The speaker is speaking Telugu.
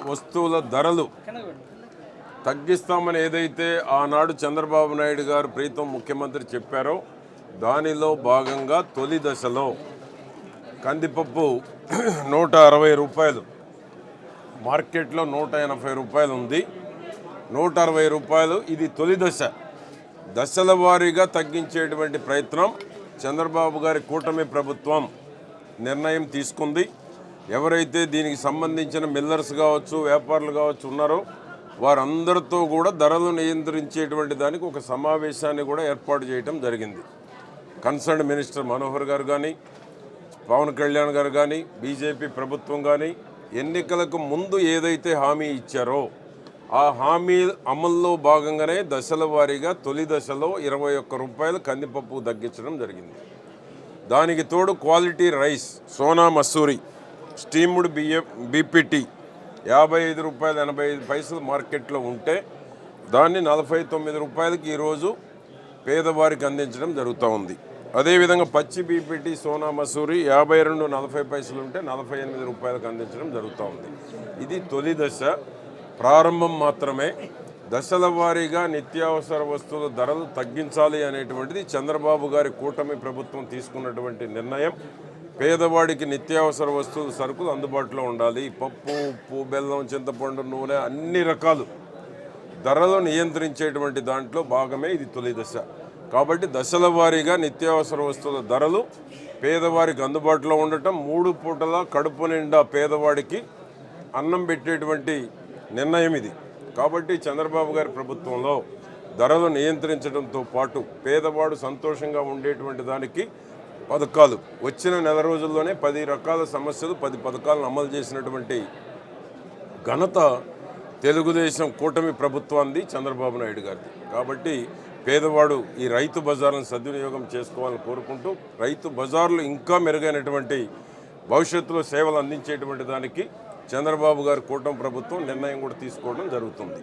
వస్తువుల ధరలు తగ్గిస్తామని ఏదైతే ఆనాడు చంద్రబాబు నాయుడు గారు ప్రీతం ముఖ్యమంత్రి చెప్పారో దానిలో భాగంగా తొలి దశలో కందిపప్పు 160 రూపాయలు, మార్కెట్లో 180 రూపాయలు ఉంది, 160 రూపాయలు. ఇది తొలి దశ. దశల వారీగా తగ్గించేటువంటి ప్రయత్నం చంద్రబాబు గారి కూటమి ప్రభుత్వం నిర్ణయం తీసుకుంది. ఎవరైతే దీనికి సంబంధించిన మిల్లర్స్ కావచ్చు, వ్యాపారులు కావచ్చు ఉన్నారో వారందరితో కూడా ధరలు నియంత్రించేటువంటి దానికి ఒక సమావేశాన్ని కూడా ఏర్పాటు చేయడం జరిగింది. కన్సర్న్ మినిస్టర్ మనోహర్ గారు కానీ, పవన్ కళ్యాణ్ గారు కానీ, బీజేపీ ప్రభుత్వం కానీ ఎన్నికలకు ముందు ఏదైతే హామీ ఇచ్చారో ఆ హామీ అమల్లో భాగంగానే దశల వారీగా తొలి దశలో 21 రూపాయలు కందిపప్పు తగ్గించడం జరిగింది. దానికి తోడు quality rice, Sona Masuri, steamed బియ్యం, బీపీటీ 55 రూపాయలు 85 పైసలు మార్కెట్లో ఉంటే దాన్ని 49 రూపాయలకి ఈరోజు పేదవారికి అందించడం జరుగుతూ ఉంది. అదేవిధంగా పచ్చి బీపీటీ, సోనా మసూరి 52 40 పైసలు ఉంటే 48 రూపాయలకు అందించడం జరుగుతూ ఉంది. ఇది తొలి దశ, ప్రారంభం మాత్రమే. దశల వారీగా నిత్యావసర వస్తువుల ధరలు తగ్గించాలి అనేటువంటిది చంద్రబాబు గారి కూటమి ప్రభుత్వం తీసుకున్నటువంటి నిర్ణయం. పేదవాడికి నిత్యావసర వస్తువులు, సరుకులు అందుబాటులో ఉండాలి. పప్పు, ఉప్పు, బెల్లం, చింతపండు, నూనె అన్ని రకాలు ధరలు నియంత్రించేటువంటి దాంట్లో భాగమే ఇది తొలి దశ. కాబట్టి దశల వారీగా నిత్యావసర వస్తువుల ధరలు పేదవారికి అందుబాటులో ఉండటం, 3 పూటల కడుపు నిండా పేదవాడికి అన్నం పెట్టేటువంటి నిర్ణయం ఇది. కాబట్టి చంద్రబాబు గారి ప్రభుత్వంలో ధరలు నియంత్రించడంతో పాటు పేదవాడు సంతోషంగా ఉండేటువంటి దానికి పథకాలు వచ్చిన నెల రోజుల్లోనే 10 రకాల సమస్యలు, 10 పథకాలను అమలు చేసినటువంటి ఘనత తెలుగుదేశం కూటమి ప్రభుత్వాన్ని, చంద్రబాబు నాయుడు గారిది. కాబట్టి పేదవాడు ఈ రైతు బజార్లను సద్వినియోగం చేసుకోవాలని కోరుకుంటూ రైతు బజార్లు ఇంకా మెరుగైనటువంటి భవిష్యత్తులో సేవలు అందించేటువంటి దానికి చంద్రబాబు గారి కూటమి ప్రభుత్వం నిర్ణయం కూడా తీసుకోవడం జరుగుతుంది.